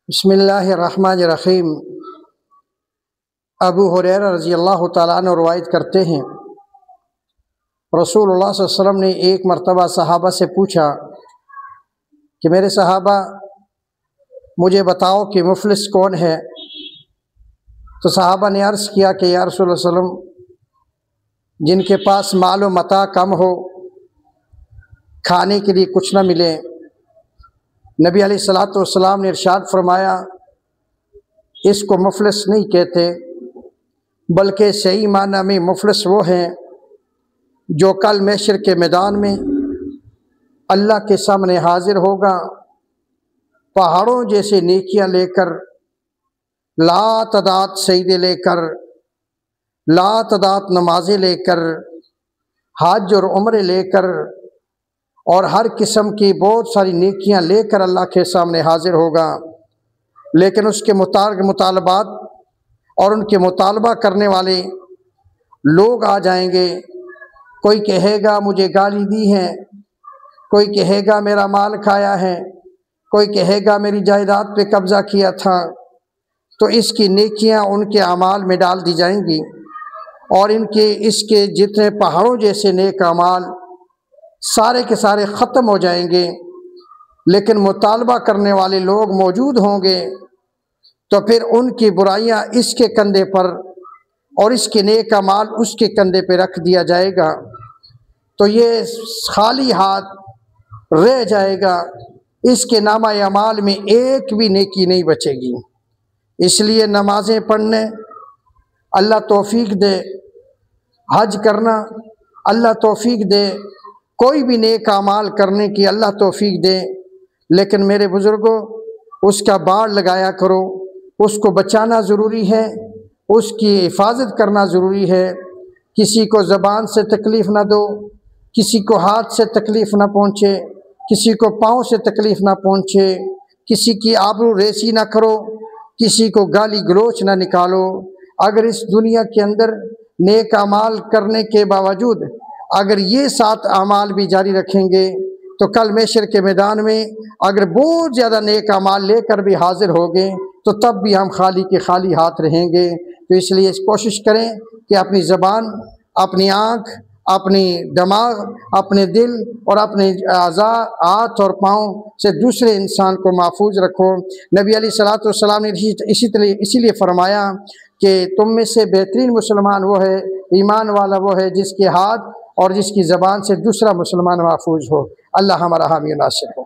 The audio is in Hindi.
बिस्मिल्लाहिर्रहमानिर्रहीम। अबू हुरैरा रज़ियल्लाहु ताला अन्हु रवायत करते हैं, रसूलुल्लाह सल्लल्लाहु अलैहि वसल्लम ने एक मरतबा सहाबा से पूछा कि मेरे सहाबा मुझे बताओ कि मुफलिस कौन है। तो सहाबा ने अर्ज़ किया कि या रसूलुल्लाह सल्लल्लाहु अलैहि वसल्लम, जिनके पास मालो मता कम हो, खाने के लिए कुछ ना मिले। नबी अलैहिस्सलातु वस्सलाम ने इरशाद फरमाया, इसको मुफलिस नहीं कहते, बल्कि सही माना में मुफलिस वो हैं जो कल महशर के मैदान में अल्लाह के सामने हाजिर होगा, पहाड़ों जैसे नेकियां लेकर, लातदात सजदे लेकर, लातदात नमाजें लेकर, हज और उम्रे लेकर और हर किस्म की बहुत सारी नेकियां लेकर अल्लाह के सामने हाजिर होगा। लेकिन उसके मुतालबात और उनके मुतालबा करने वाले लोग आ जाएंगे। कोई कहेगा मुझे गाली दी है, कोई कहेगा मेरा माल खाया है, कोई कहेगा मेरी जायदाद पे कब्ज़ा किया था। तो इसकी नेकियां उनके अमाल में डाल दी जाएंगी और इसके जितने पहाड़ों जैसे नेक अमाल सारे के सारे ख़त्म हो जाएंगे। लेकिन मुतालबा करने वाले लोग मौजूद होंगे, तो फिर उनकी बुराइयां इसके कंधे पर और इसके नेक अमाल उसके कंधे पे रख दिया जाएगा। तो ये खाली हाथ रह जाएगा, इसके नामा अमाल में एक भी नेकी नहीं बचेगी। इसलिए नमाज़ें पढ़ने अल्लाह तौफीक दे, हज करना अल्लाह तौफीक दे, कोई भी नेक अमाल करने की अल्लाह तौफीक दे। लेकिन मेरे बुज़ुर्गों, उसका बाड़ लगाया करो, उसको बचाना ज़रूरी है, उसकी हिफाजत करना ज़रूरी है। किसी को ज़बान से तकलीफ़ ना दो, किसी को हाथ से तकलीफ़ ना पहुँचे, किसी को पाँव से तकलीफ़ ना पहुँचे, किसी की आबरू रेसी ना करो, किसी को गाली गलोच ना निकालो। अगर इस दुनिया के अंदर नेक अमाल करने के बावजूद अगर ये 7 अमाल भी जारी रखेंगे, तो कल महशर के मैदान में अगर बहुत ज़्यादा नेक अमाल लेकर भी हाजिर होंगे, तो तब भी हम खाली के खाली हाथ रहेंगे। तो इसलिए कोशिश करें कि अपनी ज़बान, अपनी आँख, अपनी दिमाग, अपने दिल और अपने अज़ा, हाथ और पाँव से दूसरे इंसान को महफूज रखो। नबी अलैहिस्सलातु वस्सलाम ने इसीलिए फरमाया कि तुम में से बेहतरीन मुसलमान वो है, ईमान वाला वो है जिसके हाथ और जिसकी ज़बान से दूसरा मुसलमान महफूज हो। अल्लाह हमारा हामी नासिर हो।